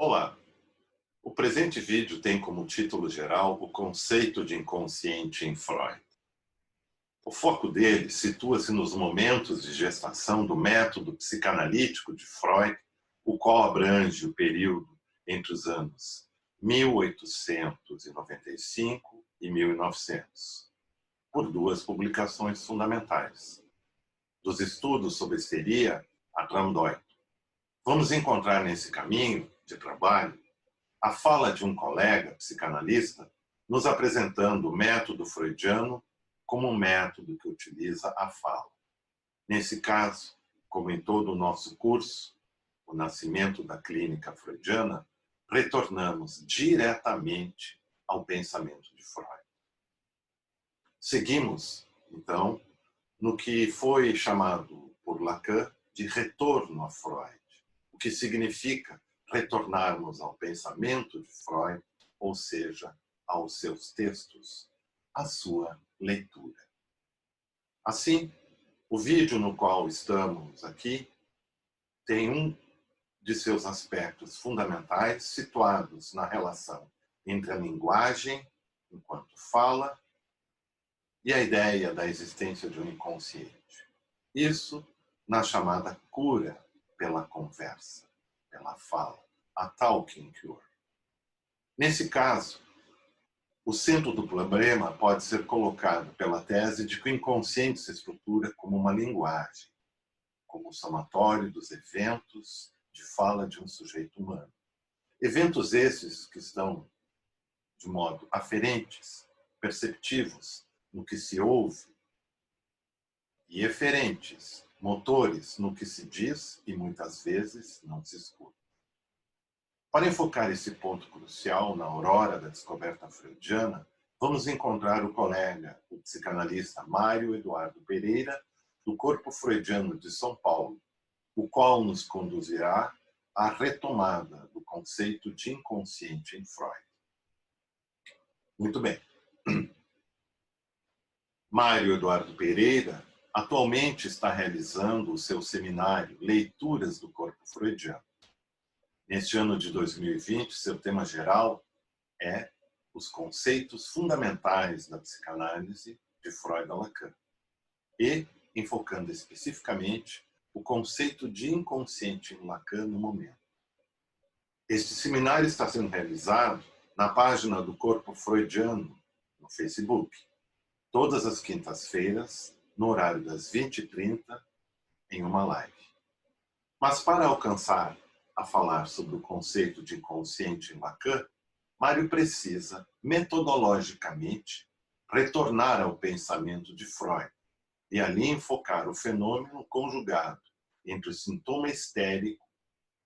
Olá! O presente vídeo tem como título geral o conceito de inconsciente em Freud. O foco dele situa-se nos momentos de gestação do método psicanalítico de Freud, o qual abrange o período entre os anos 1895 e 1900, por duas publicações fundamentais. Dos estudos sobre histeria a Tramdoito. Vamos encontrar nesse caminho de trabalho a fala de um colega psicanalista nos apresentando o método freudiano como um método que utiliza a fala. Nesse caso, como em todo o nosso curso, o nascimento da clínica freudiana, retornamos diretamente ao pensamento de Freud. Seguimos, então, no que foi chamado por Lacan de retorno a Freud, o que significa retornarmos ao pensamento de Freud, ou seja, aos seus textos, à sua leitura. Assim, o vídeo no qual estamos aqui tem um de seus aspectos fundamentais situados na relação entre a linguagem, enquanto fala, e a ideia da existência de um inconsciente. Isso na chamada cura pela conversa, pela fala, a talking cure. Nesse caso, o centro do problema pode ser colocado pela tese de que o inconsciente se estrutura como uma linguagem, como o somatório dos eventos de fala de um sujeito humano. Eventos esses que estão de modo aferentes, perceptivos no que se ouve, e eferentes, motores no que se diz e muitas vezes não se escuta. Para enfocar esse ponto crucial na aurora da descoberta freudiana, vamos encontrar o colega, o psicanalista Mário Eduardo Pereira, do Corpo Freudiano de São Paulo, o qual nos conduzirá à retomada do conceito de inconsciente em Freud. Muito bem. Mário Eduardo Pereira atualmente está realizando o seu seminário Leituras do Corpo Freudiano. Neste ano de 2020, seu tema geral é os conceitos fundamentais da psicanálise de Freud a Lacan e enfocando especificamente o conceito de inconsciente em Lacan no momento. Este seminário está sendo realizado na página do Corpo Freudiano no Facebook, todas as quintas-feiras, no horário das 20h30, em uma live. Mas para alcançar a falar sobre o conceito de inconsciente em Lacan, Mário precisa, metodologicamente, retornar ao pensamento de Freud e ali enfocar o fenômeno conjugado entre o sintoma histérico,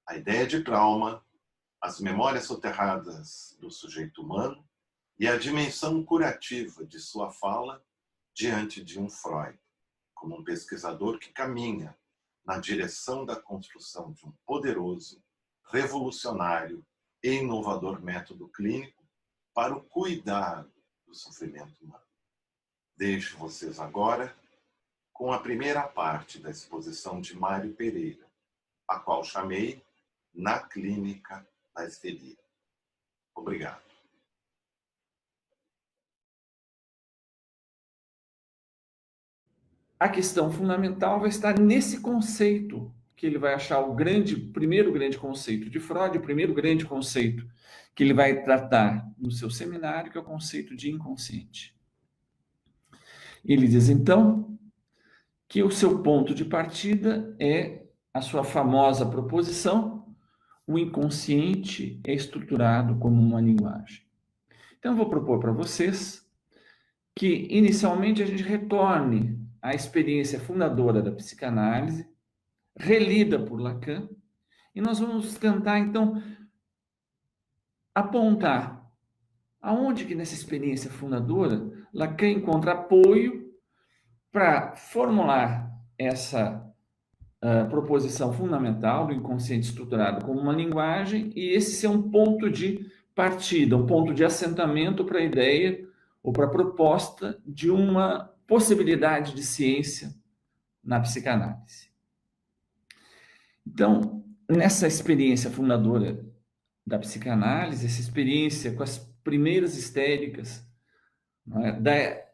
a ideia de trauma, as memórias soterradas do sujeito humano e a dimensão curativa de sua fala diante de um Freud, como um pesquisador que caminha na direção da construção de um poderoso, revolucionário e inovador método clínico para o cuidado do sofrimento humano. Deixo vocês agora com a primeira parte da exposição de Mário Pereira, a qual chamei Na Clínica da Histeria. Obrigado. A questão fundamental vai estar nesse conceito, que ele vai achar o primeiro grande conceito de Freud, o primeiro grande conceito que ele vai tratar no seu seminário, que é o conceito de inconsciente. Ele diz, então, que o seu ponto de partida é a sua famosa proposição: o inconsciente é estruturado como uma linguagem. Então, eu vou propor para vocês que, inicialmente, a gente retorne à experiência fundadora da psicanálise, relida por Lacan, e nós vamos tentar, então, apontar aonde que nessa experiência fundadora Lacan encontra apoio para formular essa proposição fundamental do inconsciente estruturado como uma linguagem, e esse ser um ponto de partida, um ponto de assentamento para a ideia ou para a proposta de uma possibilidade de ciência na psicanálise. Então, nessa experiência fundadora da psicanálise, essa experiência com as primeiras histéricas, não é?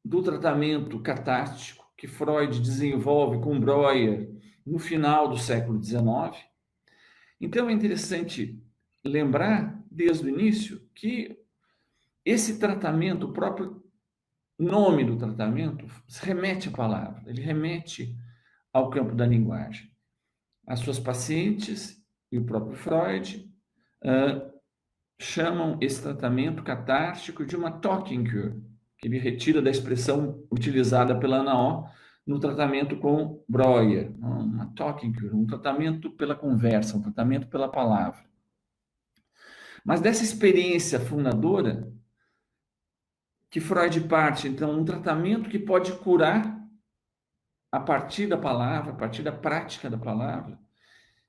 Do tratamento catártico que Freud desenvolve com Breuer no final do século XIX. Então é interessante lembrar, desde o início, que esse tratamento, o próprio nome do tratamento, remete à palavra, ele remete ao campo da linguagem. As suas pacientes e o próprio Freud chamam esse tratamento catártico de uma talking cure, que ele retira da expressão utilizada pela Ana O no tratamento com Breuer, uma talking cure, um tratamento pela conversa, um tratamento pela palavra. Mas dessa experiência fundadora, que Freud parte, então, um tratamento que pode curar a partir da palavra, a partir da prática da palavra,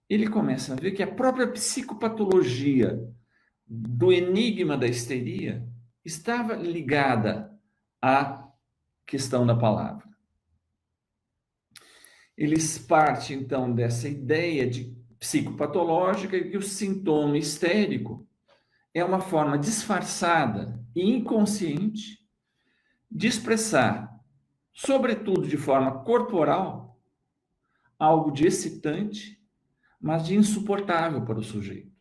ele começa a ver que a própria psicopatologia do enigma da histeria estava ligada à questão da palavra. Eles partem, então, dessa ideia de psicopatológica e que o sintoma histérico é uma forma disfarçada e inconsciente de expressar, sobretudo de forma corporal, algo de excitante, mas de insuportável para o sujeito.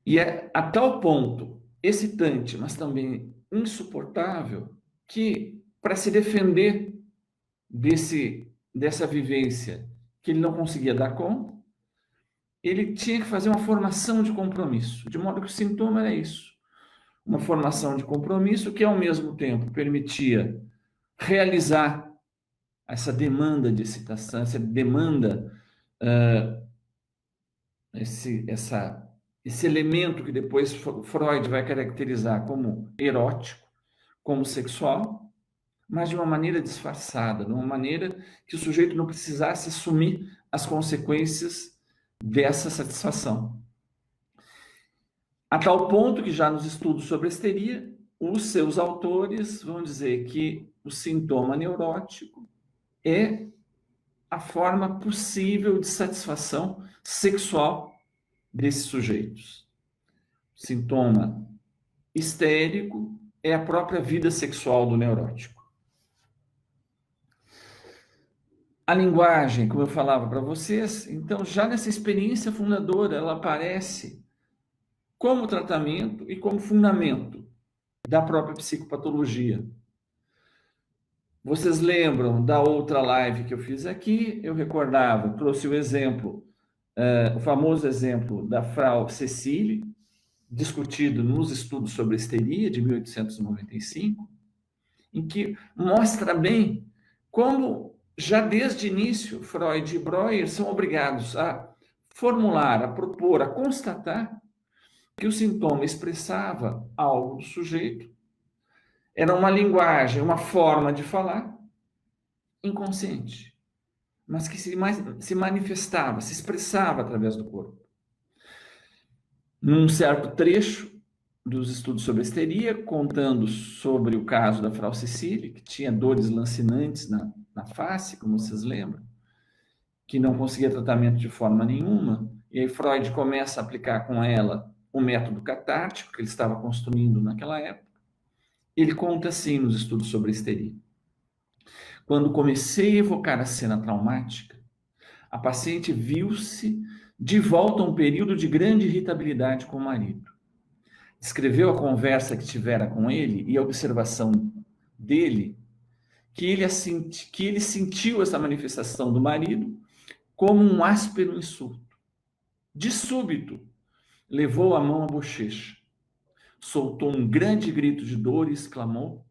E é a tal ponto excitante, mas também insuportável, que para se defender dessa vivência que ele não conseguia dar conta, ele tinha que fazer uma formação de compromisso, de modo que o sintoma era isso. Uma formação de compromisso que, ao mesmo tempo, permitia realizar essa demanda de excitação, essa demanda, esse elemento que depois Freud vai caracterizar como erótico, como sexual, mas de uma maneira disfarçada, de uma maneira que o sujeito não precisasse assumir as consequências dessa satisfação. A tal ponto que já nos estudos sobre a histeria, os seus autores vão dizer que o sintoma neurótico é a forma possível de satisfação sexual desses sujeitos. O sintoma histérico é a própria vida sexual do neurótico. A linguagem, como eu falava para vocês, então já nessa experiência fundadora, ela aparece como tratamento e como fundamento da própria psicopatologia. Vocês lembram da outra live que eu fiz aqui? Eu recordava, trouxe o exemplo, o famoso exemplo da Frau Cecile, discutido nos estudos sobre histeria de 1895, em que mostra bem como, já desde o início, Freud e Breuer são obrigados a formular, a propor, a constatar que o sintoma expressava algo do sujeito, era uma linguagem, uma forma de falar inconsciente, mas que se manifestava, se expressava através do corpo. Num certo trecho dos estudos sobre a histeria, contando sobre o caso da Frau Cecile, que tinha dores lancinantes na face, como vocês lembram, que não conseguia tratamento de forma nenhuma, e aí Freud começa a aplicar com ela o método catártico que ele estava construindo naquela época. Ele conta assim nos estudos sobre a histeria: quando comecei a evocar a cena traumática, a paciente viu-se de volta a um período de grande irritabilidade com o marido. Descreveu a conversa que tivera com ele e a observação dele, que ele sentiu essa manifestação do marido como um áspero insulto. De súbito, levou a mão à bochecha, soltou um grande grito de dor e exclamou: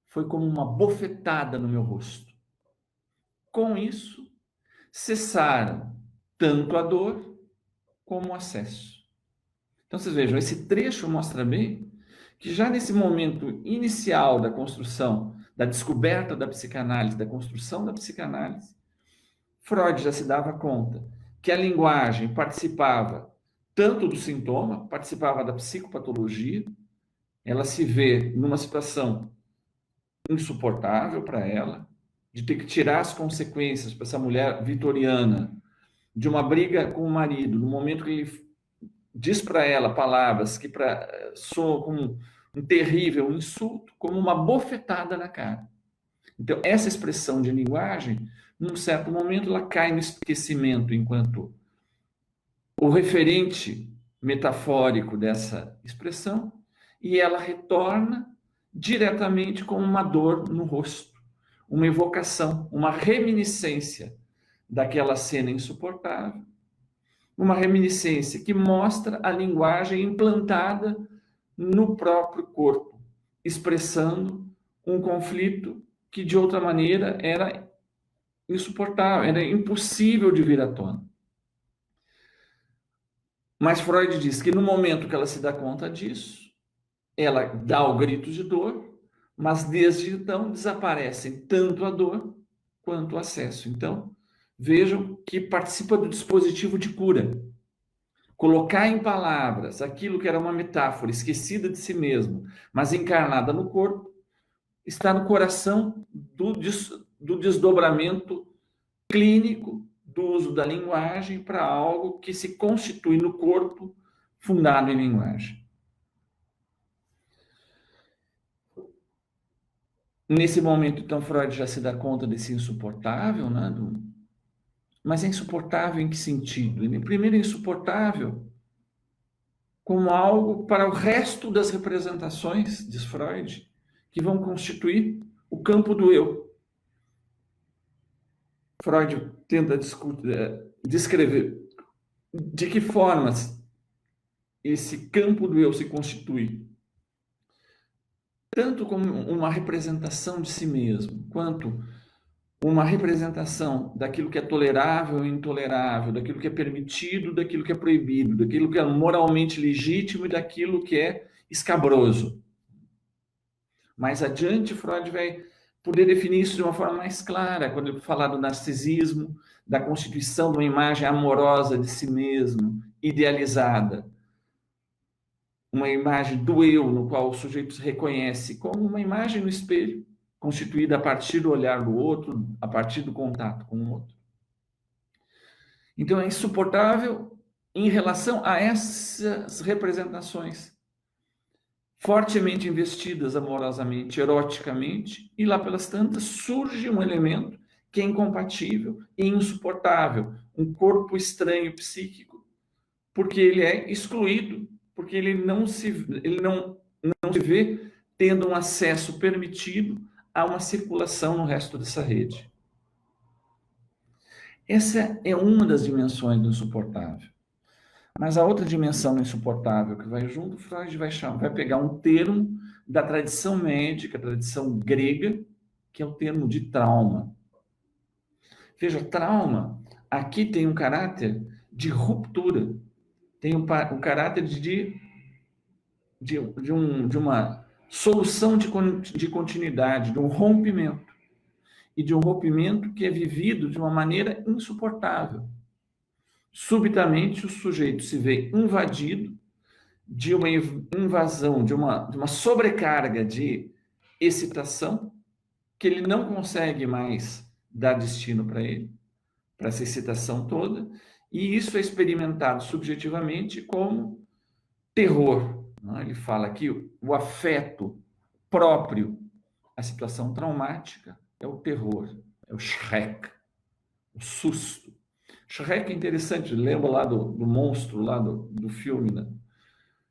foi como uma bofetada no meu rosto. Com isso, cessaram tanto a dor como o acesso. Então, vocês vejam, esse trecho mostra bem que já nesse momento inicial da construção, da descoberta da psicanálise, da construção da psicanálise, Freud já se dava conta que a linguagem participava tanto do sintoma, participava da psicopatologia, ela se vê numa situação insuportável para ela, de ter que tirar as consequências para essa mulher vitoriana de uma briga com o marido, no momento que ele diz para ela palavras que soam como um terrível insulto, como uma bofetada na cara. Então, essa expressão de linguagem, num certo momento, ela cai no esquecimento enquanto o referente metafórico dessa expressão, e ela retorna diretamente com uma dor no rosto, uma evocação, uma reminiscência daquela cena insuportável, uma reminiscência que mostra a linguagem implantada no próprio corpo, expressando um conflito que, de outra maneira, era insuportável, era impossível de vir à tona. Mas Freud diz que no momento que ela se dá conta disso, ela dá o grito de dor, mas desde então desaparecem tanto a dor quanto o acesso. Então, vejam que participa do dispositivo de cura. Colocar em palavras aquilo que era uma metáfora esquecida de si mesmo, mas encarnada no corpo, está no coração do desdobramento clínico do uso da linguagem para algo que se constitui no corpo fundado em linguagem. Nesse momento, então, Freud já se dá conta desse insuportável, né? Mas é insuportável em que sentido? Ele, primeiro, é insuportável como algo para o resto das representações, diz Freud, que vão constituir o campo do eu. Freud tenta descrever de que formas esse campo do eu se constitui, tanto como uma representação de si mesmo, quanto uma representação daquilo que é tolerável e intolerável, daquilo que é permitido, daquilo que é proibido, daquilo que é moralmente legítimo e daquilo que é escabroso. Mais adiante, Freud vai poder definir isso de uma forma mais clara, quando ele falar do narcisismo, da constituição de uma imagem amorosa de si mesmo, idealizada. Uma imagem do eu, no qual o sujeito se reconhece como uma imagem no espelho, constituída a partir do olhar do outro, a partir do contato com o outro. Então, é insuportável em relação a essas representações fortemente investidas amorosamente, eroticamente, e lá pelas tantas surge um elemento que é incompatível e insuportável, um corpo estranho psíquico, porque ele é excluído, porque ele não se vê tendo um acesso permitido a uma circulação no resto dessa rede. Essa é uma das dimensões do insuportável. Mas a outra dimensão do insuportável que vai junto, Freud vai pegar um termo da tradição médica, tradição grega, que é o termo de trauma. Veja, trauma aqui tem um caráter de ruptura, tem um caráter de uma solução de continuidade, de um rompimento. E de um rompimento que é vivido de uma maneira insuportável. Subitamente, o sujeito se vê invadido de uma invasão, de uma sobrecarga de excitação, que ele não consegue mais dar destino para ele, para essa excitação toda, e isso é experimentado subjetivamente como terror. Ele fala aqui o afeto próprio à situação traumática é o terror, é o Schreck, o susto. Schreck é interessante, lembra lá do monstro, lá do filme, né?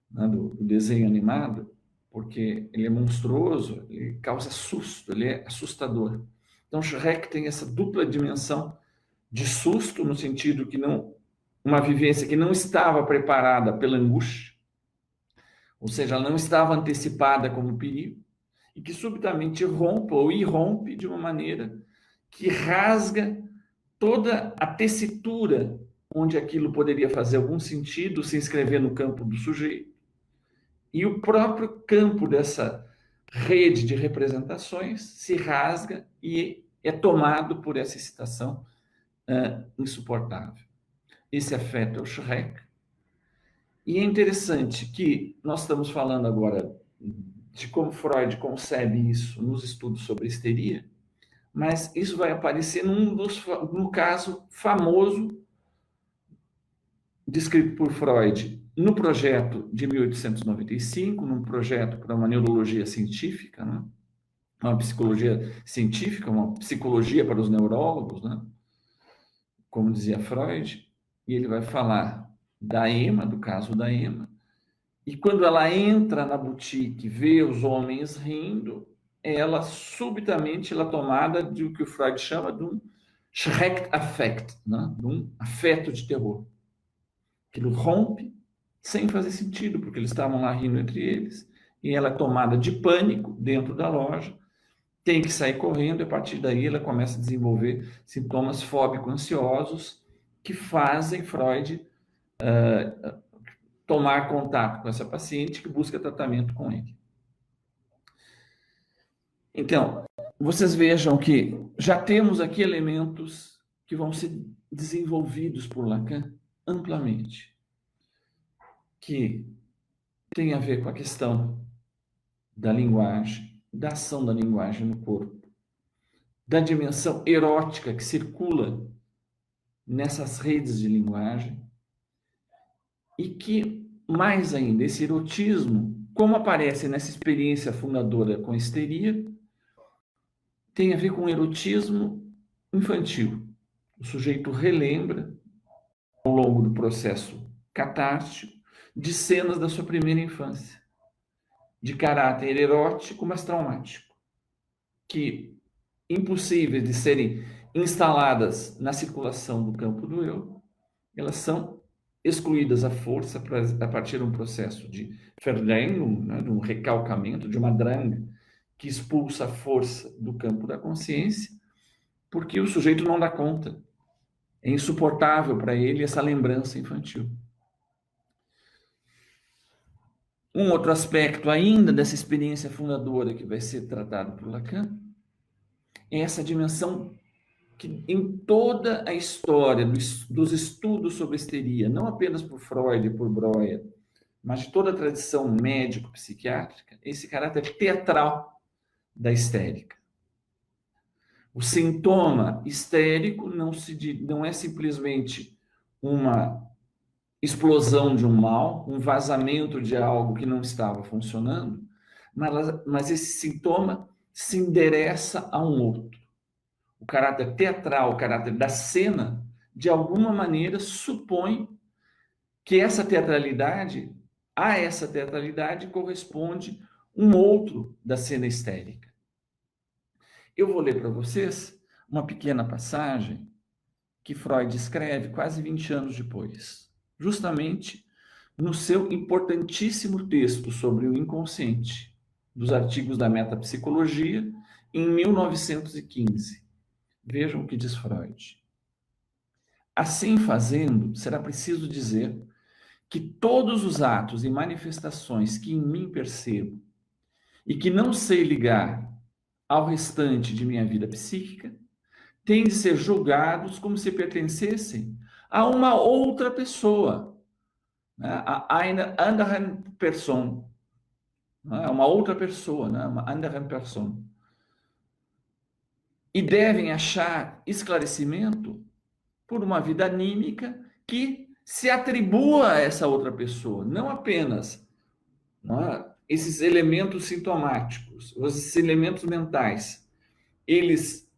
Do desenho animado, porque ele é monstruoso, ele causa susto, ele é assustador. Então, Schreck tem essa dupla dimensão de susto, no sentido que uma vivência que não estava preparada pela angústia, ou seja, ela não estava antecipada como perigo, e que subitamente rompe ou irrompe de uma maneira que rasga toda a tessitura onde aquilo poderia fazer algum sentido, se inscrever no campo do sujeito. E o próprio campo dessa rede de representações se rasga e é tomado por essa excitação insuportável. Esse afeto é o Schreck. E é interessante que nós estamos falando agora de como Freud concebe isso nos estudos sobre histeria, mas isso vai aparecer no caso famoso descrito por Freud no projeto de 1895, num projeto para uma neurologia científica, né? Uma psicologia científica, uma psicologia para os neurólogos, né? Como dizia Freud, e ele vai falar da Emma, do caso da Emma, e quando ela entra na boutique, vê os homens rindo, ela subitamente ela é tomada de o que o Freud chama de um Schreckaffekt, né? De um afeto de terror. Aquilo rompe sem fazer sentido, porque eles estavam lá rindo entre eles, e ela é tomada de pânico dentro da loja, tem que sair correndo, e a partir daí ela começa a desenvolver sintomas fóbico-ansiosos que fazem Freud tomar contato com essa paciente que busca tratamento com ele. Então, vocês vejam que já temos aqui elementos que vão ser desenvolvidos por Lacan amplamente, que tem a ver com a questão da linguagem, da ação da linguagem no corpo, da dimensão erótica que circula nessas redes de linguagem, e que, mais ainda, esse erotismo, como aparece nessa experiência fundadora com histeria, tem a ver com erotismo infantil. O sujeito relembra, ao longo do processo catártico, de cenas da sua primeira infância, de caráter erótico, mas traumático, que, impossíveis de serem instaladas na circulação do campo do eu, elas são excluídas à força a partir de um processo de Verdrängung, né, de um recalcamento, de uma Drang, que expulsa a força do campo da consciência, porque o sujeito não dá conta. É insuportável para ele essa lembrança infantil. Um outro aspecto ainda dessa experiência fundadora que vai ser tratado por Lacan é essa dimensão que em toda a história dos estudos sobre histeria, não apenas por Freud e por Breuer, mas de toda a tradição médico-psiquiátrica, esse caráter teatral da histérica. O sintoma histérico não é simplesmente uma explosão de um mal, um vazamento de algo que não estava funcionando, mas esse sintoma se endereça a um outro. O caráter teatral, o caráter da cena, de alguma maneira supõe que a essa teatralidade corresponde um outro da cena histérica. Eu vou ler para vocês uma pequena passagem que Freud escreve quase 20 anos depois, justamente no seu importantíssimo texto sobre o inconsciente, dos artigos da metapsicologia, em 1915. Vejam o que diz Freud. Assim fazendo, será preciso dizer que todos os atos e manifestações que em mim percebo e que não sei ligar ao restante de minha vida psíquica têm de ser julgados como se pertencessem a uma outra pessoa, né? A eine andere Person, né? Uma outra pessoa, né? Uma andere Person. E devem achar esclarecimento por uma vida anímica que se atribua a essa outra pessoa, não apenas, não é? Esses elementos sintomáticos, esses elementos mentais, eles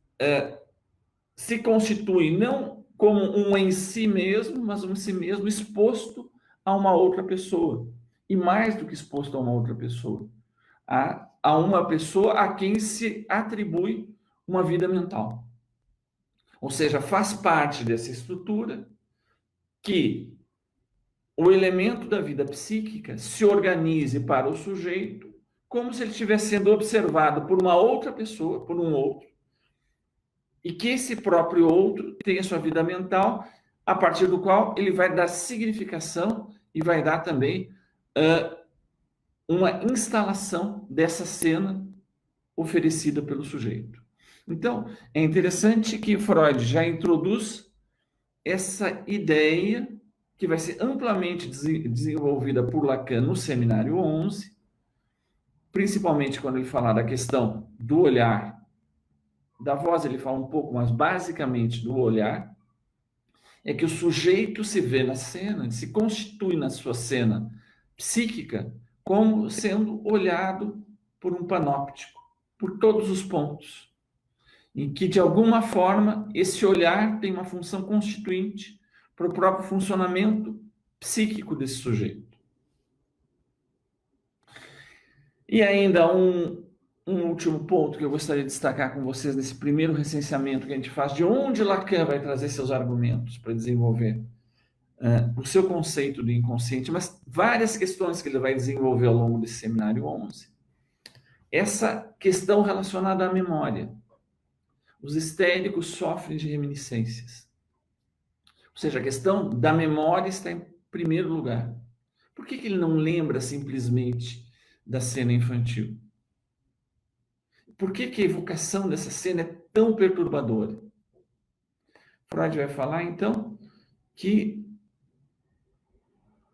se constituem não como um em si mesmo, mas um em si mesmo exposto a uma outra pessoa. E mais do que exposto a uma outra pessoa, a uma pessoa a quem se atribui uma vida mental. Ou seja, faz parte dessa estrutura que o elemento da vida psíquica se organize para o sujeito como se ele estivesse sendo observado por uma outra pessoa, por um outro, e que esse próprio outro tenha sua vida mental, a partir do qual ele vai dar significação e vai dar também uma instalação dessa cena oferecida pelo sujeito. Então, é interessante que Freud já introduz essa ideia que vai ser amplamente desenvolvida por Lacan no Seminário 11, principalmente quando ele falar da questão do olhar. Da voz ele fala um pouco, mas basicamente do olhar, é que o sujeito se vê na cena, se constitui na sua cena psíquica como sendo olhado por um panóptico, por todos os pontos, em que, de alguma forma, esse olhar tem uma função constituinte para o próprio funcionamento psíquico desse sujeito. E ainda um último ponto que eu gostaria de destacar com vocês nesse primeiro recenseamento que a gente faz, de onde Lacan vai trazer seus argumentos para desenvolver o seu conceito do inconsciente, mas várias questões que ele vai desenvolver ao longo desse seminário 11. Essa questão relacionada à memória. Os histéricos sofrem de reminiscências. Ou seja, a questão da memória está em primeiro lugar. Por que ele não lembra simplesmente da cena infantil? Por que a evocação dessa cena é tão perturbadora? Freud vai falar, então, que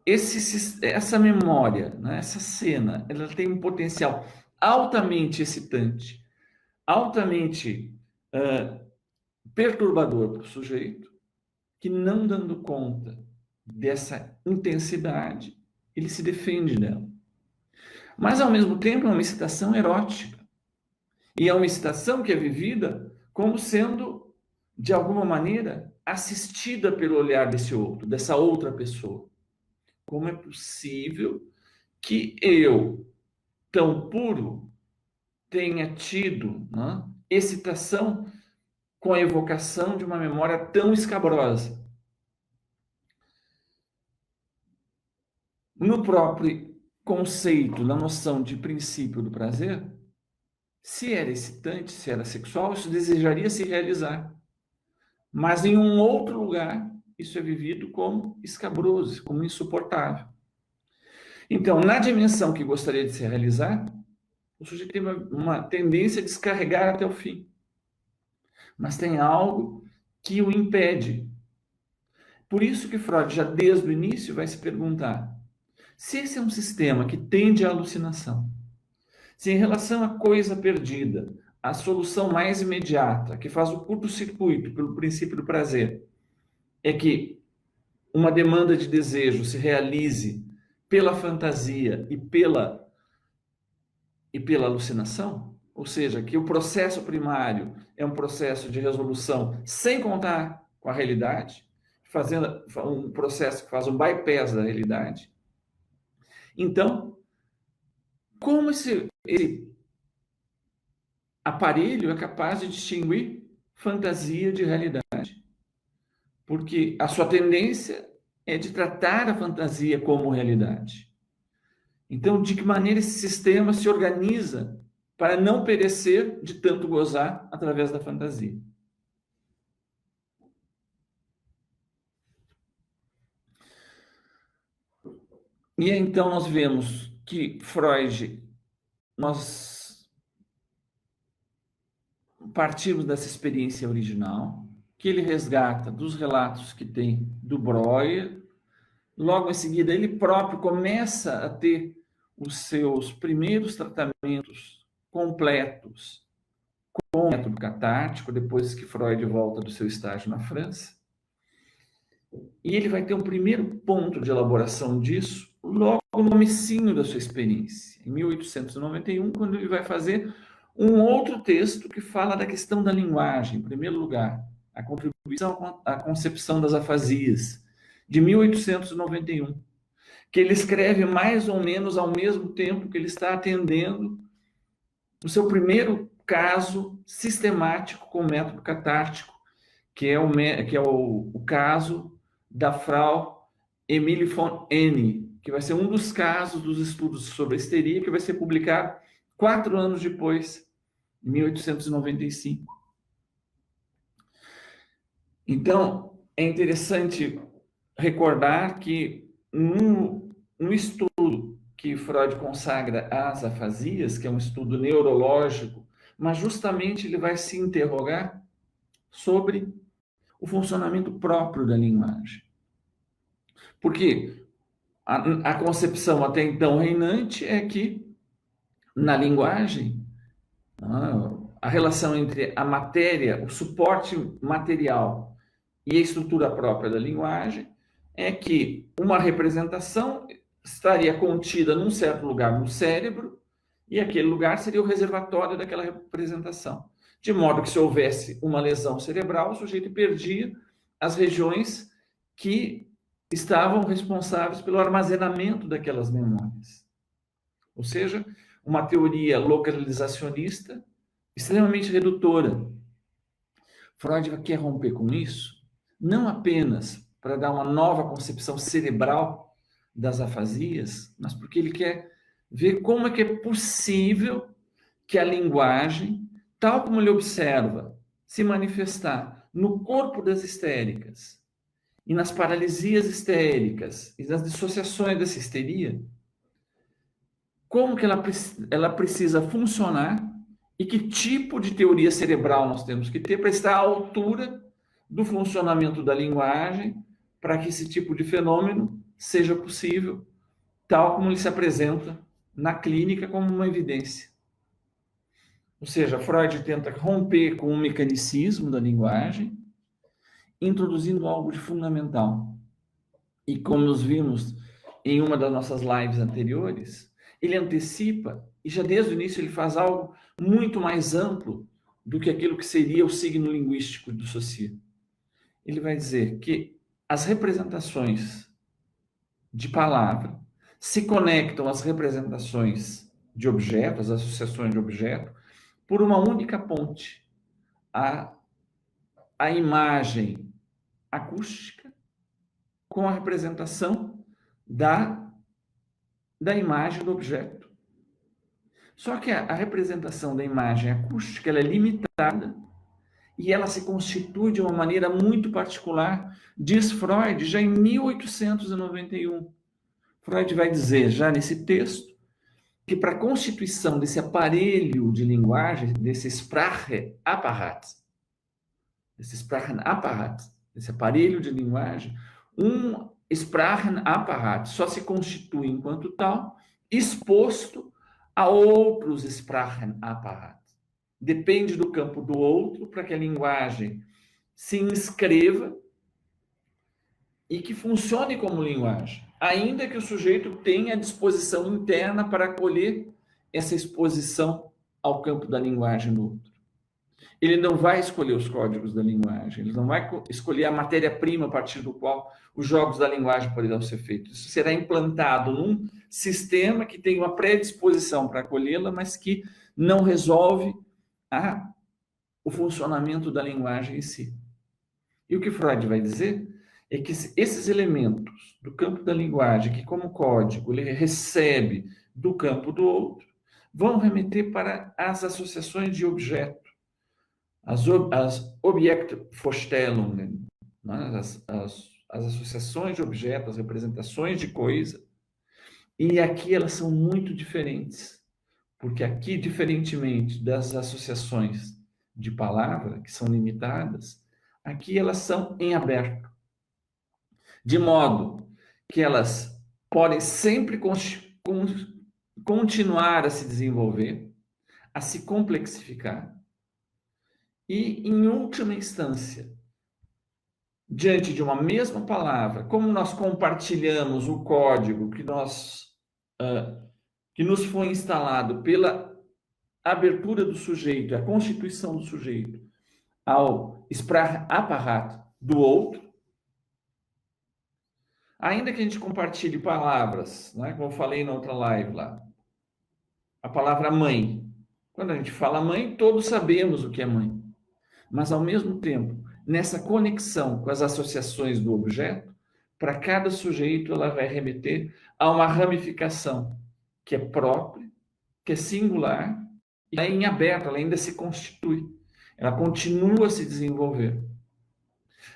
essa memória, né, essa cena, ela tem um potencial altamente excitante, altamente perturbador para o sujeito, que não dando conta dessa intensidade, ele se defende dela. Mas, ao mesmo tempo, é uma excitação erótica. E é uma excitação que é vivida como sendo, de alguma maneira, assistida pelo olhar desse outro, dessa outra pessoa. Como é possível que eu, tão puro, tenha tido, né, excitação com a evocação de uma memória tão escabrosa? No próprio conceito, na noção de princípio do prazer, se era excitante, se era sexual, isso desejaria se realizar. Mas em um outro lugar, isso é vivido como escabroso, como insuportável. Então, na dimensão que gostaria de se realizar, o sujeito tem uma tendência a descarregar até o fim. Mas tem algo que o impede. Por isso que Freud, já desde o início, vai se perguntar se esse é um sistema que tende à alucinação, se em relação à coisa perdida, a solução mais imediata, que faz o curto-circuito pelo princípio do prazer, é que uma demanda de desejo se realize pela fantasia e pela alucinação, ou seja, que o processo primário é um processo de resolução sem contar com a realidade, fazendo um processo que faz um bypass da realidade. Então, como esse aparelho é capaz de distinguir fantasia de realidade? Porque a sua tendência é de tratar a fantasia como realidade. Então, de que maneira esse sistema se organiza para não perecer de tanto gozar através da fantasia? E então nós vemos que Freud, nós partimos dessa experiência original, que ele resgata dos relatos que tem do Breuer. Logo em seguida, ele próprio começa a ter os seus primeiros tratamentos completos com o método catártico, depois que Freud volta do seu estágio na França. E ele vai ter um primeiro ponto de elaboração disso logo no comecinho da sua experiência, em 1891, quando ele vai fazer um outro texto que fala da questão da linguagem, em primeiro lugar, a contribuição à concepção das afasias, de 1891, que ele escreve mais ou menos ao mesmo tempo que ele está atendendo o seu primeiro caso sistemático com o método catártico, que é o caso da Frau Emilie von Enne, que vai ser um dos casos dos estudos sobre a histeria, que vai ser publicado 4 anos depois, em 1895. Então, é interessante recordar que no estudo que Freud consagra às afasias, que é um estudo neurológico, mas justamente ele vai se interrogar sobre o funcionamento próprio da linguagem. Porque a concepção até então reinante é que, na linguagem, a relação entre a matéria, o suporte material e a estrutura própria da linguagem é que uma representação estaria contida num certo lugar no cérebro e aquele lugar seria o reservatório daquela representação. De modo que se houvesse uma lesão cerebral, o sujeito perdia as regiões que estavam responsáveis pelo armazenamento daquelas memórias. Ou seja, uma teoria localizacionista extremamente redutora. Freud quer romper com isso, não apenas para dar uma nova concepção cerebral das afasias, mas porque ele quer ver como é que é possível que a linguagem, tal como ele observa, se manifestar no corpo das histéricas e nas paralisias histéricas e nas dissociações dessa histeria, como que ela precisa funcionar e que tipo de teoria cerebral nós temos que ter para estar à altura do funcionamento da linguagem, para que esse tipo de fenômeno seja possível, tal como ele se apresenta na clínica como uma evidência. Ou seja, Freud tenta romper com o mecanicismo da linguagem, introduzindo algo de fundamental. E como nós vimos em uma das nossas lives anteriores, ele antecipa, e já desde o início ele faz algo muito mais amplo do que aquilo que seria o signo linguístico do Saussure. Ele vai dizer que as representações de palavra se conectam às representações de objetos, às associações de objeto, por uma única ponte, a imagem acústica com a representação da imagem do objeto. Só que a representação da imagem acústica ela é limitada e ela se constitui de uma maneira muito particular, diz Freud, já em 1891. Freud vai dizer, já nesse texto, que para a constituição desse aparelho de linguagem, desse Sprachapparat, desse aparelho de linguagem, um Sprachapparat só se constitui enquanto tal, exposto a outros Sprachapparat. Depende do campo do outro para que a linguagem se inscreva e que funcione como linguagem, ainda que o sujeito tenha disposição interna para acolher essa exposição ao campo da linguagem do outro. Ele não vai escolher os códigos da linguagem, ele não vai escolher a matéria-prima a partir do qual os jogos da linguagem poderão ser feitos. Isso será implantado num sistema que tem uma predisposição para acolhê-la, mas que não resolve o funcionamento da linguagem em si. E o que Freud vai dizer é que esses elementos do campo da linguagem, que como código ele recebe do campo do outro, vão remeter para as associações de objeto, as Objektvorstellungen, né? as associações de objeto, as representações de coisa, e aqui elas são muito diferentes, porque aqui, diferentemente das associações de palavra, que são limitadas, aqui elas são em aberto, de modo que elas podem sempre continuar a se desenvolver, a se complexificar, e, em última instância, diante de uma mesma palavra, como nós compartilhamos o código que nos foi instalado pela abertura do sujeito, a constituição do sujeito, ao Sprachapparat do outro, ainda que a gente compartilhe palavras, né, como eu falei na outra live lá, a palavra mãe. Quando a gente fala mãe, todos sabemos o que é mãe. Mas, ao mesmo tempo, nessa conexão com as associações do objeto, para cada sujeito ela vai remeter a uma ramificação que é própria, que é singular, e é em aberto, ela ainda se constitui. Ela continua a se desenvolver.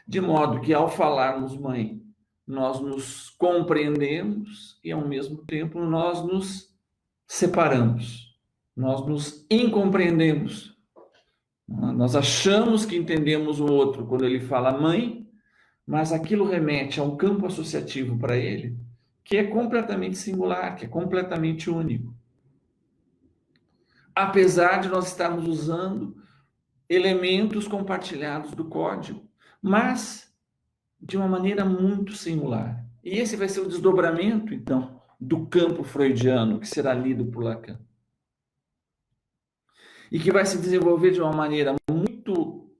De modo que, ao falarmos mãe, nós nos compreendemos e, ao mesmo tempo, nós nos separamos. Nós nos incompreendemos. Nós achamos que entendemos o outro quando ele fala mãe, mas aquilo remete a um campo associativo para ele que é completamente singular, que é completamente único. Apesar de nós estarmos usando elementos compartilhados do código, mas de uma maneira muito singular. E esse vai ser o desdobramento, então, do campo freudiano, que será lido por Lacan. E que vai se desenvolver de uma maneira muito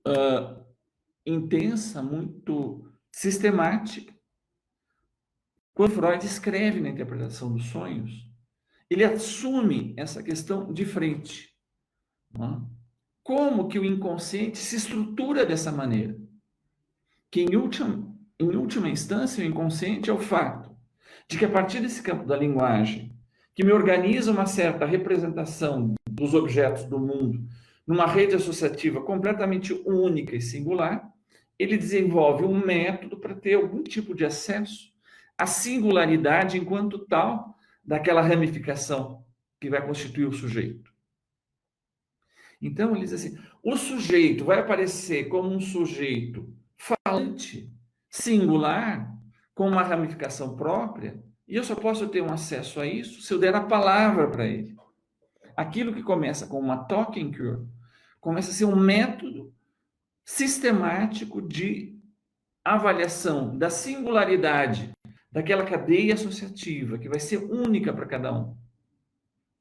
intensa, muito sistemática. Quando Freud escreve na interpretação dos sonhos, ele assume essa questão de frente. Não é? Como que o inconsciente se estrutura dessa maneira? Que em última instância, o inconsciente é o fato de que a partir desse campo da linguagem, que me organiza uma certa representação dos objetos do mundo numa rede associativa completamente única e singular, ele desenvolve um método para ter algum tipo de acesso à singularidade enquanto tal daquela ramificação que vai constituir o sujeito. Então, ele diz assim, o sujeito vai aparecer como um sujeito falante, singular, com uma ramificação própria, e eu só posso ter um acesso a isso se eu der a palavra para ele. Aquilo que começa com uma talking cure, começa a ser um método sistemático de avaliação da singularidade daquela cadeia associativa, que vai ser única para cada um,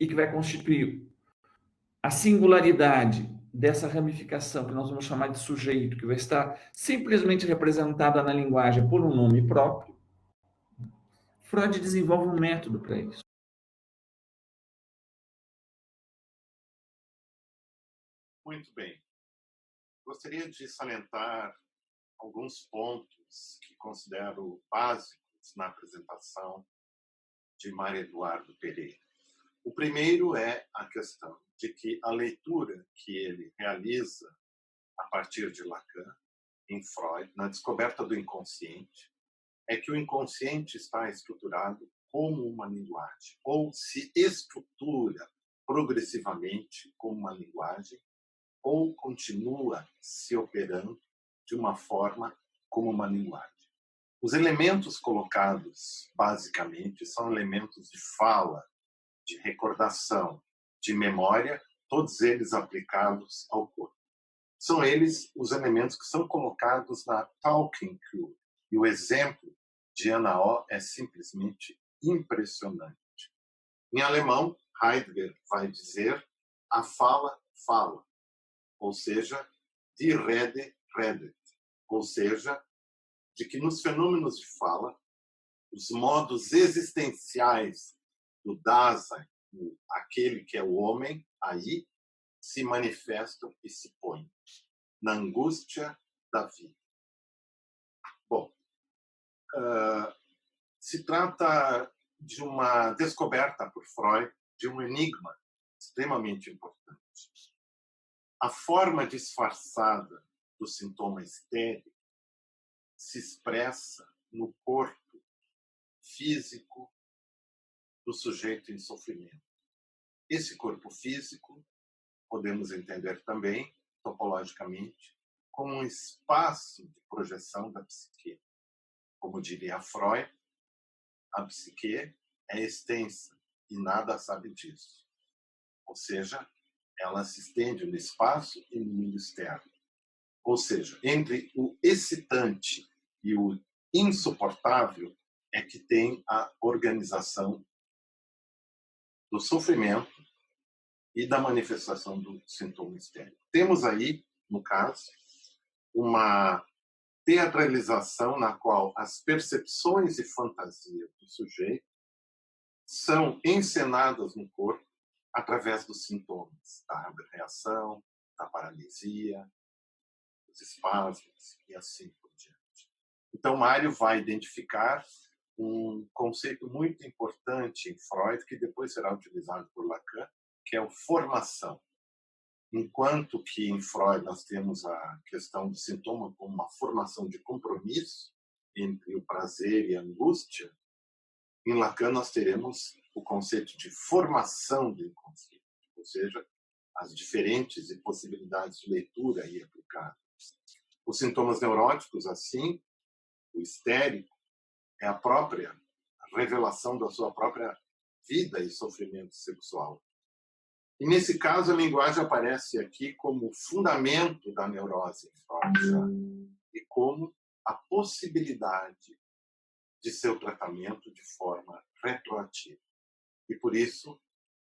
e que vai constituir a singularidade dessa ramificação, que nós vamos chamar de sujeito, que vai estar simplesmente representada na linguagem por um nome próprio, Freud desenvolve um método para isso. Muito bem. Gostaria de salientar alguns pontos que considero básicos na apresentação de Mário Eduardo Pereira. O primeiro é a questão de que a leitura que ele realiza a partir de Lacan, em Freud, na descoberta do inconsciente, é que o inconsciente está estruturado como uma linguagem, ou se estrutura progressivamente como uma linguagem, ou continua se operando de uma forma como uma linguagem. Os elementos colocados, basicamente, são elementos de fala, de recordação, de memória, todos eles aplicados ao corpo. São eles os elementos que são colocados na Talking Cure. E o exemplo de Ana O é simplesmente impressionante. Em alemão, Heidegger vai dizer a fala, fala, ou seja, die Rede, redet, ou seja, de que nos fenômenos de fala, os modos existenciais do Dasein, aquele que é o homem, aí se manifestam e se põem na angústia da vida. Bom, se trata de uma descoberta por Freud de um enigma extremamente importante. A forma disfarçada do sintoma histérico se expressa no corpo físico do sujeito em sofrimento. Esse corpo físico podemos entender também, topologicamente, como um espaço de projeção da psique. Como diria Freud, a psique é extensa e nada sabe disso. Ou seja, ela se estende no espaço e no mundo externo. Ou seja, entre o excitante e o insuportável é que tem a organização do sofrimento e da manifestação do sintoma histérico. Temos aí, no caso, uma teatralização na qual as percepções e fantasias do sujeito são encenadas no corpo através dos sintomas, da reação, da paralisia, dos espasmos e assim por diante. Então, Mário vai identificar um conceito muito importante em Freud, que depois será utilizado por Lacan, que é o formação. Enquanto que em Freud nós temos a questão do sintoma como uma formação de compromisso entre o prazer e a angústia, em Lacan nós teremos o conceito de formação do inconsciente, ou seja, as diferentes possibilidades de leitura aí aplicadas. Os sintomas neuróticos, assim, o histérico, é a própria revelação da sua própria vida e sofrimento sexual. E, nesse caso, a linguagem aparece aqui como fundamento da neurose freudiana e como a possibilidade de seu tratamento de forma retroativa. E por isso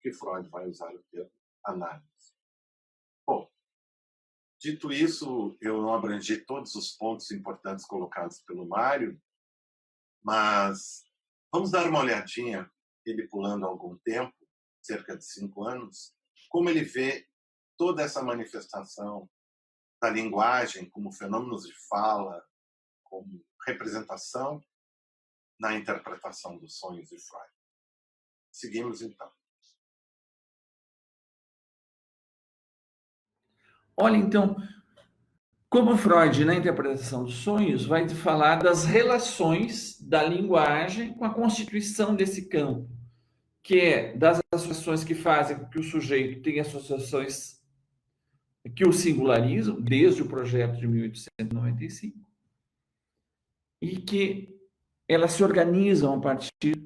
que Freud vai usar o termo análise. Bom, dito isso, eu não abrangi todos os pontos importantes colocados pelo Mário, mas vamos dar uma olhadinha, ele pulando algum tempo, cerca de 5 anos, como ele vê toda essa manifestação da linguagem como fenômenos de fala, como representação na interpretação dos sonhos de Freud. Seguimos, então. Olha, então, como Freud, na interpretação dos sonhos, vai falar das relações da linguagem com a constituição desse campo, que é das associações que fazem com que o sujeito tenha associações que o singularizam, desde o projeto de 1895, e que elas se organizam a partir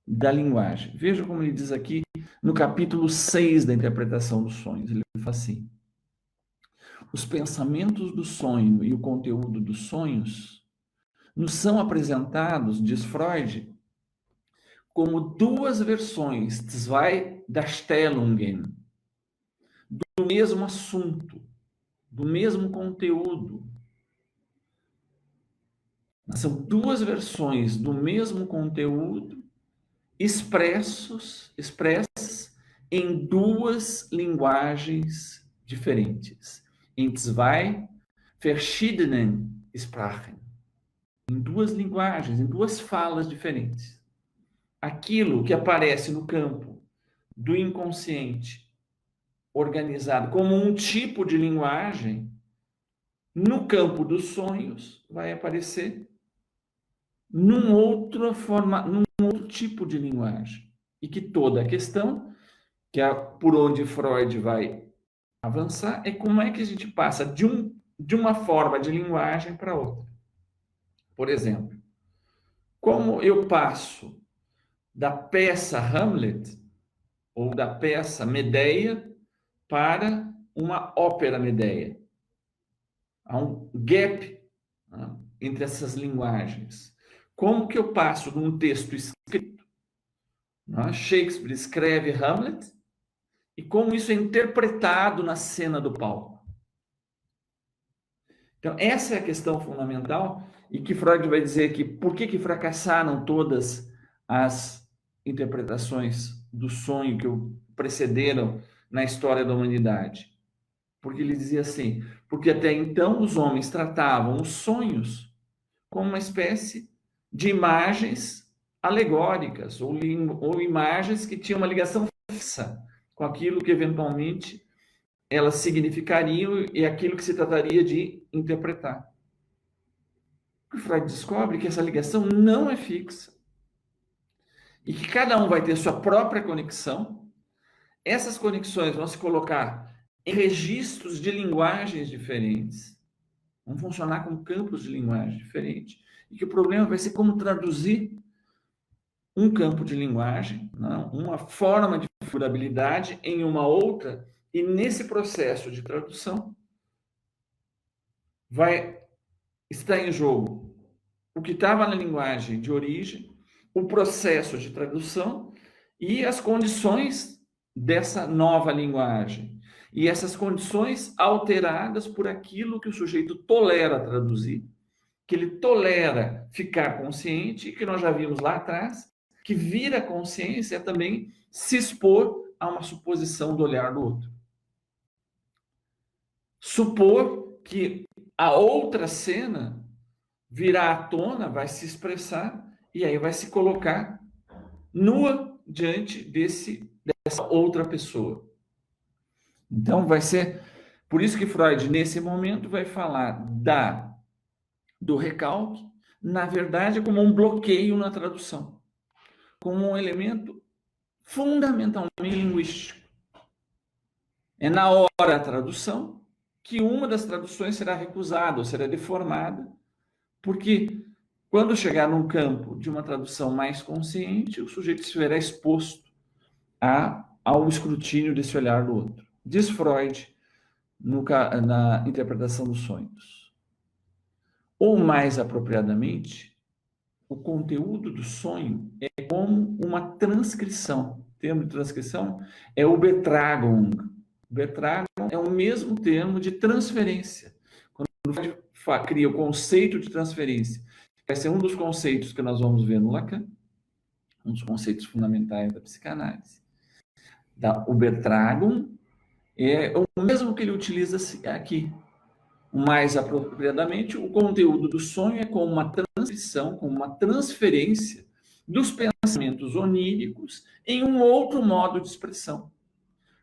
da linguagem. Veja como ele diz aqui no capítulo 6 da interpretação dos sonhos. Ele fala assim: os pensamentos do sonho e o conteúdo dos sonhos nos são apresentados, diz Freud, como duas versões, zwei Darstellungen, do mesmo assunto, do mesmo conteúdo. São duas versões do mesmo conteúdo expressas em duas linguagens diferentes. Em zwei verschiedenen Sprachen. Em duas linguagens, em duas falas diferentes. Aquilo que aparece no campo do inconsciente organizado como um tipo de linguagem, no campo dos sonhos vai aparecer num outro tipo de linguagem. E que toda a questão, que é por onde Freud vai avançar, é como é que a gente passa de uma forma de linguagem para outra. Por exemplo, como eu passo da peça Hamlet ou da peça Medea para uma ópera Medea. Há um gap, né, entre essas linguagens. Como que eu passo de um texto escrito, né, Shakespeare escreve Hamlet, e como isso é interpretado na cena do palco. Então, essa é a questão fundamental, e que Freud vai dizer que por que fracassaram todas as interpretações do sonho que o precederam na história da humanidade. Porque ele dizia assim, porque até então os homens tratavam os sonhos como uma espécie de imagens alegóricas, ou imagens que tinham uma ligação fixa com aquilo que eventualmente elas significariam e aquilo que se trataria de interpretar. O Freud descobre que essa ligação não é fixa e que cada um vai ter sua própria conexão. Essas conexões vão se colocar em registros de linguagens diferentes, vão funcionar com campos de linguagem diferentes, e que o problema vai ser como traduzir um campo de linguagem, não, uma forma de figurabilidade em uma outra, e nesse processo de tradução vai estar em jogo o que estava na linguagem de origem, o processo de tradução e as condições dessa nova linguagem. E essas condições alteradas por aquilo que o sujeito tolera traduzir, que ele tolera ficar consciente, e que nós já vimos lá atrás, que vira consciência é também se expor a uma suposição do olhar do outro. Supor que a outra cena virá à tona, vai se expressar, e aí vai se colocar nua diante dessa outra pessoa. Então vai ser, por isso que Freud, nesse momento, vai falar do recalque, na verdade, como um bloqueio na tradução, como um elemento fundamentalmente linguístico. É na hora da tradução que uma das traduções será recusada ou será deformada, porque quando chegar num campo de uma tradução mais consciente, o sujeito se verá exposto ao escrutínio desse olhar do outro. Diz Freud na interpretação dos sonhos. Ou, mais apropriadamente, o conteúdo do sonho é como uma transcrição. O termo de transcrição é Übertragung. Übertragung é o mesmo termo de transferência. Quando cria o conceito de transferência, vai ser um dos conceitos que nós vamos ver no Lacan, um dos conceitos fundamentais da psicanálise. Da Übertragung é o mesmo que ele utiliza aqui. Mais apropriadamente, o conteúdo do sonho é como uma transcrição, como uma transferência dos pensamentos oníricos em um outro modo de expressão,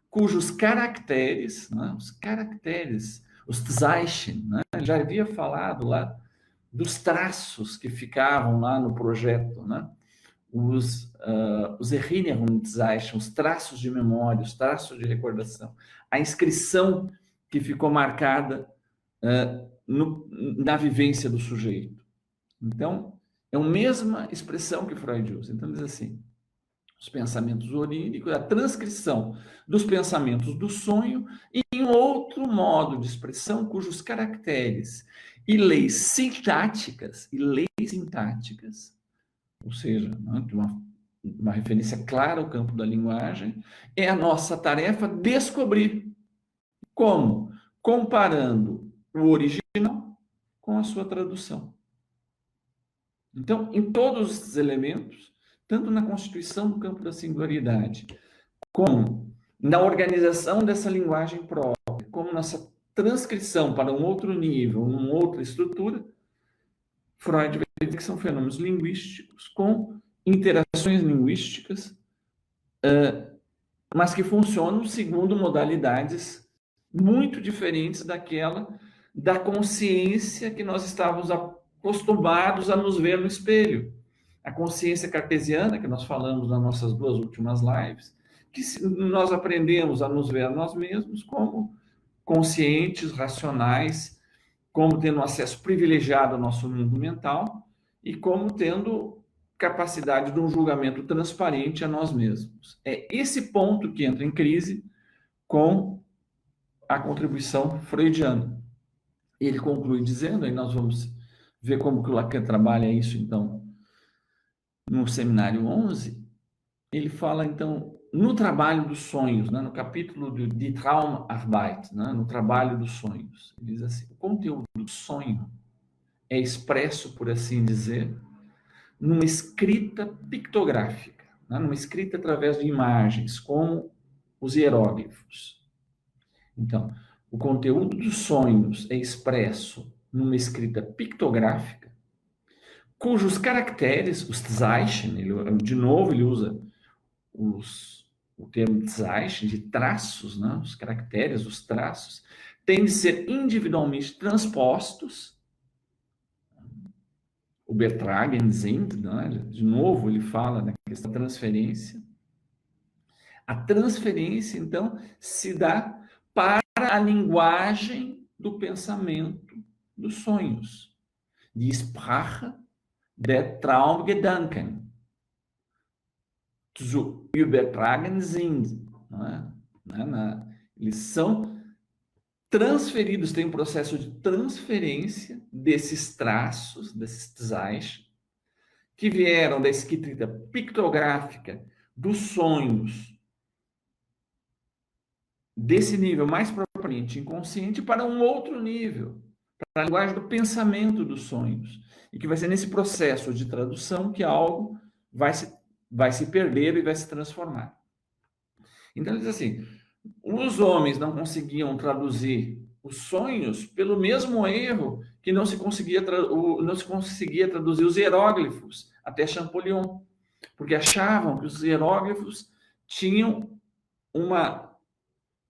cujos caracteres, né, os Zeichen, né, já havia falado lá dos traços que ficavam lá no projeto, né, os Erinnerungszeichen, os traços de memória, os traços de recordação, a inscrição que ficou marcada na vivência do sujeito. Então, é a mesma expressão que Freud usa. Então, ele diz assim, os pensamentos oníricos, a transcrição dos pensamentos do sonho em um outro modo de expressão cujos caracteres e leis sintáticas, ou seja, né, de uma referência clara ao campo da linguagem, é a nossa tarefa descobrir. Como? Comparando o original com a sua tradução. Então, em todos esses elementos, tanto na constituição do campo da singularidade, como na organização dessa linguagem própria, como nessa transcrição para um outro nível, uma outra estrutura, Freud vai dizer que são fenômenos linguísticos com interações linguísticas, mas que funcionam segundo modalidades muito diferentes daquela da consciência que nós estávamos acostumados a nos ver no espelho. A consciência cartesiana, que nós falamos nas nossas duas últimas lives, que nós aprendemos a nos ver a nós mesmos como conscientes, racionais, como tendo um acesso privilegiado ao nosso mundo mental e como tendo capacidade de um julgamento transparente a nós mesmos. É esse ponto que entra em crise com a contribuição freudiana. Ele conclui dizendo, aí nós vamos ver como que o Lacan trabalha isso, então, no seminário 11, ele fala, então, no trabalho dos sonhos, né, no capítulo de Traumarbeit, né, no trabalho dos sonhos, ele diz assim, o conteúdo do sonho é expresso, por assim dizer, numa escrita pictográfica, né, numa escrita através de imagens, como os hieróglifos. Então, o conteúdo dos sonhos é expresso numa escrita pictográfica, cujos caracteres, os Zeichen, de novo ele usa o termo Zeichen, de traços, né? Os caracteres, os traços, têm de ser individualmente transpostos, o Übertragen sind, né? De novo ele fala da questão da transferência. A transferência, então, se dá para a linguagem do pensamento dos sonhos. Die Sprache der Traumgedanken zu übertragen sind. Eles são transferidos, tem um processo de transferência desses traços, desses Zeichen, que vieram da escrita pictográfica dos sonhos, desse nível mais propriamente inconsciente, para um outro nível, para a linguagem do pensamento dos sonhos. E que vai ser nesse processo de tradução que algo vai se perder e vai se transformar. Então, ele diz assim, os homens não conseguiam traduzir os sonhos pelo mesmo erro que não se conseguia traduzir os hieróglifos até Champollion, porque achavam que os hieróglifos tinham uma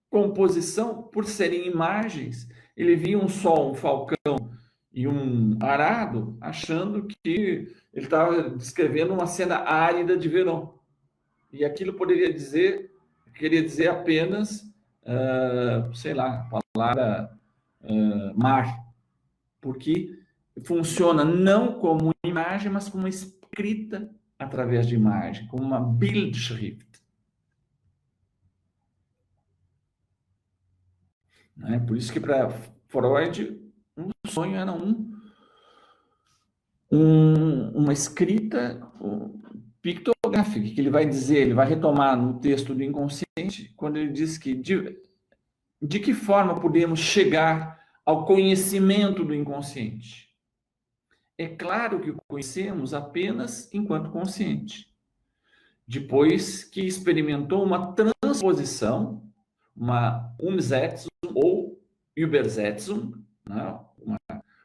composição, por serem imagens, ele via um sol, um falcão e um arado, achando que ele estava descrevendo uma cena árida de verão. E aquilo queria dizer apenas, sei lá, a palavra mar, porque funciona não como imagem, mas como uma escrita através de imagem, como uma Bildschrift. Por isso que para Freud, o sonho era um uma escrita pictográfica, que ele vai dizer, ele vai retomar no texto do inconsciente, quando ele diz que de que forma podemos chegar ao conhecimento do inconsciente. É claro que o conhecemos apenas enquanto consciente. Depois que experimentou uma transposição, uma Umsetzung ou Übersetzung, né?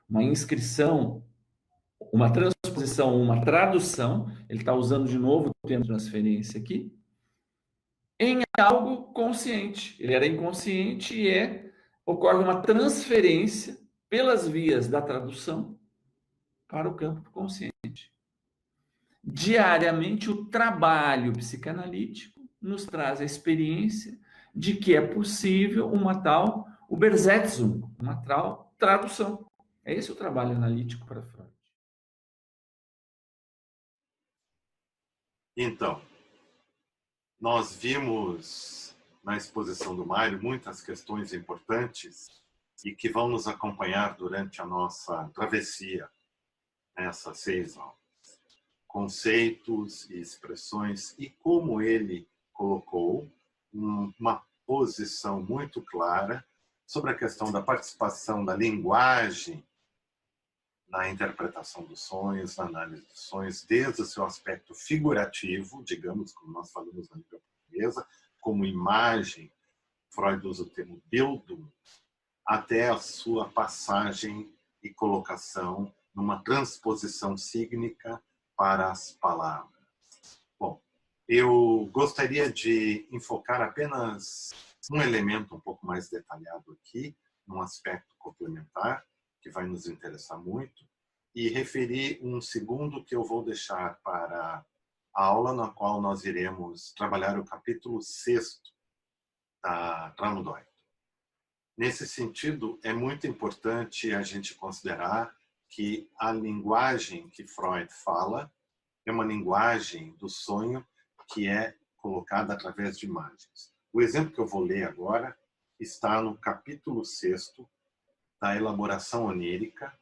uma inscrição, uma transposição, uma tradução, ele está usando de novo o termo transferência aqui, em algo consciente. Ele era inconsciente e ocorre uma transferência pelas vias da tradução para o campo consciente. Diariamente, o trabalho psicanalítico nos traz a experiência de que é possível uma tal Übersetzung, uma tal tradução. É esse o trabalho analítico para Freud. Então, nós vimos na exposição do Mário muitas questões importantes e que vão nos acompanhar durante a nossa travessia nessas 6 aulas. Conceitos e expressões e como ele colocou uma posição muito clara sobre a questão da participação da linguagem na interpretação dos sonhos, na análise dos sonhos, desde o seu aspecto figurativo, digamos, como nós falamos na língua portuguesa, como imagem, Freud usa o termo Bildung, até a sua passagem e colocação numa transposição sígnica para as palavras. Bom, eu gostaria de enfocar apenas um elemento um pouco mais detalhado aqui, num aspecto complementar, que vai nos interessar muito, e referir um segundo que eu vou deixar para a aula na qual nós iremos trabalhar o capítulo 6 da Traumdeutung. Nesse sentido, é muito importante a gente considerar que a linguagem que Freud fala é uma linguagem do sonho que é colocada através de imagens. O exemplo que eu vou ler agora está no capítulo 6 da elaboração onírica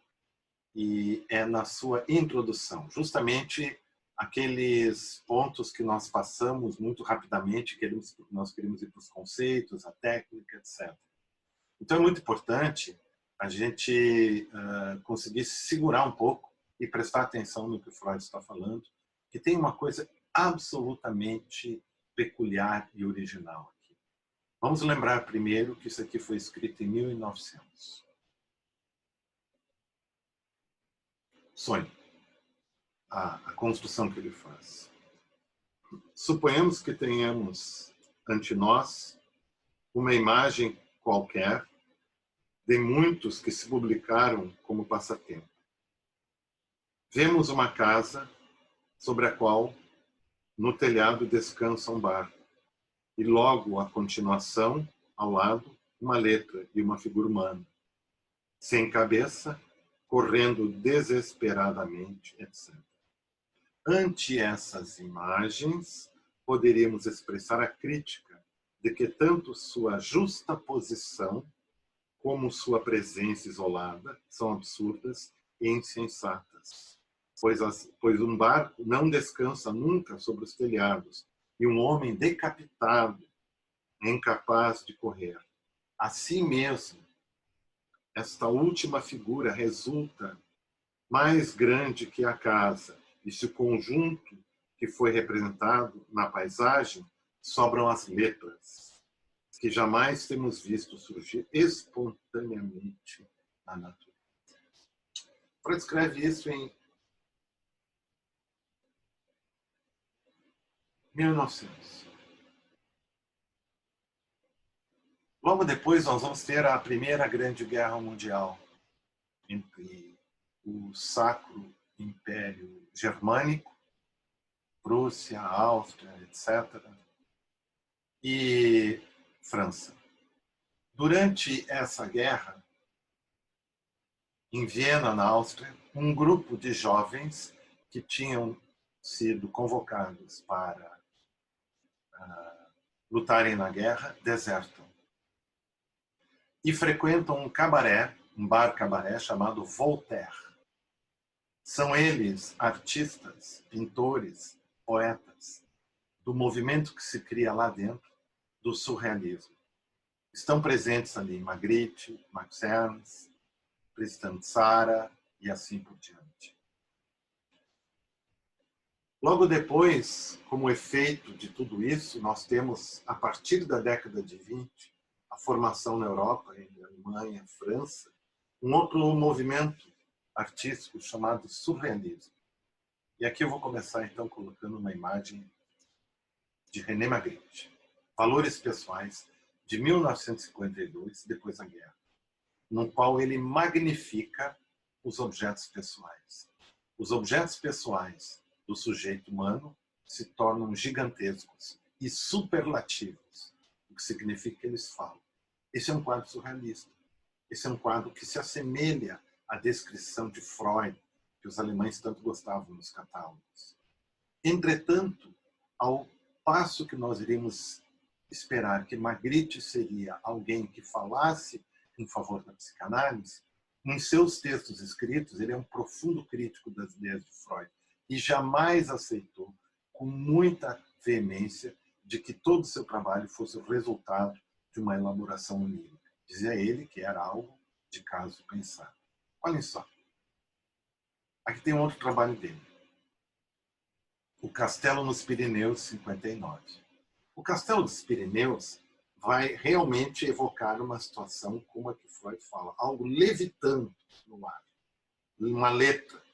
e é na sua introdução, justamente aqueles pontos que nós passamos muito rapidamente, nós queremos ir para os conceitos, a técnica, etc. Então é muito importante a gente conseguir segurar um pouco e prestar atenção no que o Freud está falando, que tem uma coisa absolutamente peculiar e original aqui. Vamos lembrar primeiro que isso aqui foi escrito em 1900. Sonho. A construção que ele faz. Suponhamos que tenhamos ante nós uma imagem qualquer de muitos que se publicaram como passatempo. Vemos uma casa sobre a qual, no telhado, descansa um barco. E logo, a continuação, ao lado, uma letra e uma figura humana. Sem cabeça, correndo desesperadamente, etc. Ante essas imagens, poderíamos expressar a crítica de que tanto sua justa posição como sua presença isolada são absurdas e insensatas, pois um barco não descansa nunca sobre os telhados e um homem decapitado é incapaz de correr. Assim mesmo, esta última figura resulta mais grande que a casa, e se o conjunto que foi representado na paisagem sobram as letras, que jamais temos visto surgir espontaneamente na natureza. Freud escreve isso em 1900. Logo depois nós vamos ter a Primeira Grande Guerra Mundial entre o Sacro Império Germânico, Prússia, Áustria, etc., e França. Durante essa guerra, em Viena, na Áustria, um grupo de jovens que tinham sido convocados para lutarem na guerra desertam e frequentam um cabaré, um bar cabaré chamado Voltaire. São eles artistas, pintores, poetas, do movimento que se cria lá dentro, do surrealismo. Estão presentes ali Magritte, Max Ernst, Tristan Tzara e assim por diante. Logo depois, como efeito de tudo isso, nós temos, a partir da década de 20, a formação na Europa, entre Alemanha e França, um outro movimento artístico chamado surrealismo. E aqui eu vou começar, então, colocando uma imagem de René Magritte, Valores Pessoais, de 1952, depois da guerra, no qual ele magnifica os objetos pessoais. Os objetos pessoais do sujeito humano se tornam gigantescos e superlativos, o que significa que eles falam. Esse é um quadro surrealista. Esse é um quadro que se assemelha à descrição de Freud, que os alemães tanto gostavam nos catálogos. Entretanto, ao passo que nós iríamos esperar que Magritte seria alguém que falasse em favor da psicanálise, em seus textos escritos, ele é um profundo crítico das ideias de Freud e jamais aceitou, com muita veemência, de que todo o seu trabalho fosse o resultado de uma elaboração onírica. Dizia ele que era algo de caso pensado. Olhem só. Aqui tem um outro trabalho dele. O Castelo nos Pirineus, 59. O Castelo dos Pirineus vai realmente evocar uma situação como a que Freud fala, algo levitando no ar, uma letra,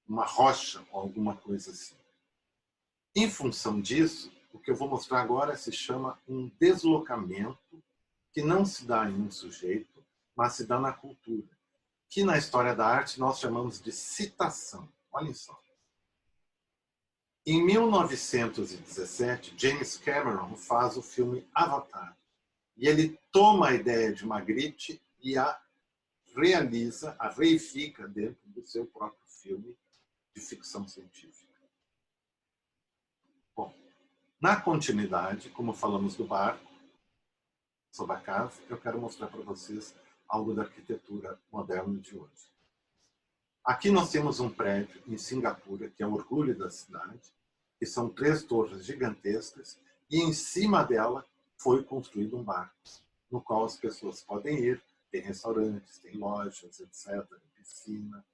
uma rocha ou alguma coisa assim. Em função disso, o que eu vou mostrar agora se chama um deslocamento que não se dá em um sujeito, mas se dá na cultura, que na história da arte nós chamamos de citação. Olhem só. Em 1917, James Cameron faz o filme Avatar. E ele toma a ideia de Magritte e a realiza, a reifica dentro do seu próprio filme de ficção científica. Bom, na continuidade, como falamos do barco, sobre a casa, eu quero mostrar para vocês algo da arquitetura moderna de hoje. Aqui nós temos um prédio em Singapura, que é o orgulho da cidade, que são 3 torres gigantescas, e em cima dela foi construído um barco, no qual as pessoas podem ir, tem restaurantes, tem lojas, etc., piscina,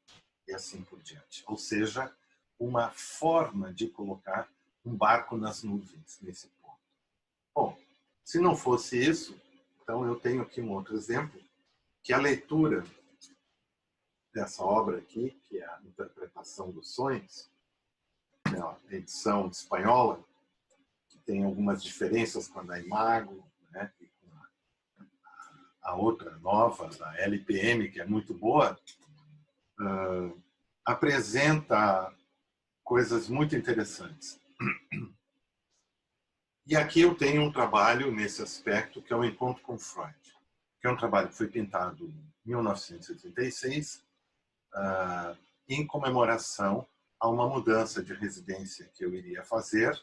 e assim por diante. Ou seja, uma forma de colocar um barco nas nuvens, nesse ponto. Bom, se não fosse isso, então eu tenho aqui um outro exemplo, que a leitura dessa obra aqui, que é a Interpretação dos Sonhos, é a edição espanhola, que tem algumas diferenças com a da Imago, né, e com a outra nova, da LPM, que é muito boa, apresenta coisas muito interessantes. E aqui eu tenho um trabalho nesse aspecto, que é o Encontro com Freud, que é um trabalho que foi pintado em 1986, em comemoração a uma mudança de residência que eu iria fazer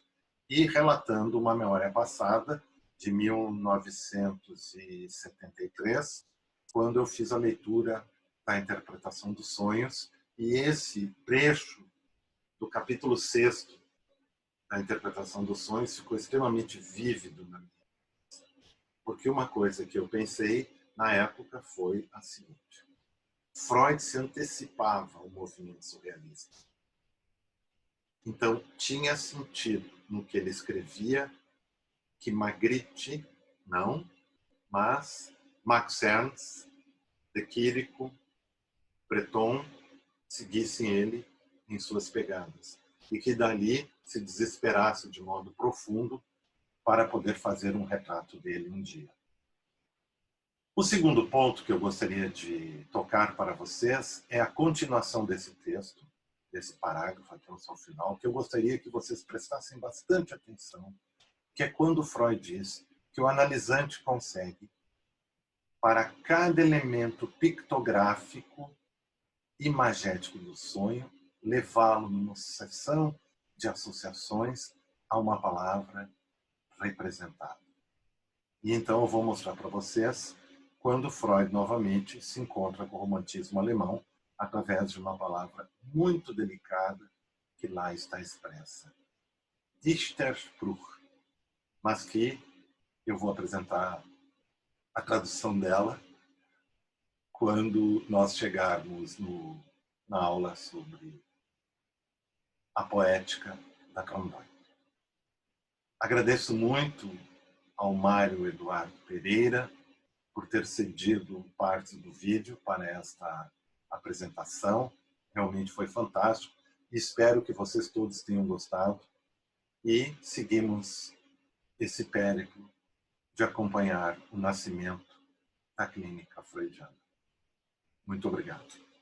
e relatando uma memória passada de 1973, quando eu fiz a leitura da Interpretação dos Sonhos, e esse trecho do capítulo 6º da Interpretação dos Sonhos ficou extremamente vívido na minha cabeça. Porque uma coisa que eu pensei na época foi a seguinte: Freud se antecipava ao movimento surrealista. Então, tinha sentido no que ele escrevia que Magritte, não, mas Max Ernst, De Chirico, Breton, seguissem ele em suas pegadas. E que dali se desesperasse de modo profundo para poder fazer um retrato dele um dia. O segundo ponto que eu gostaria de tocar para vocês é a continuação desse texto, desse parágrafo até o final, que eu gostaria que vocês prestassem bastante atenção, que é quando Freud diz que o analisante consegue, para cada elemento pictográfico imagético do sonho, levá-lo numa sucessão de associações a uma palavra representada. E então eu vou mostrar para vocês quando Freud novamente se encontra com o romantismo alemão através de uma palavra muito delicada que lá está expressa. Dichterspruch, mas que eu vou apresentar a tradução dela quando nós chegarmos na aula sobre a poética da Kronberg. Agradeço muito ao Mário Eduardo Pereira por ter cedido parte do vídeo para esta apresentação. Realmente foi fantástico. Espero que vocês todos tenham gostado e seguimos esse périplo de acompanhar o nascimento da clínica freudiana. Muito obrigado.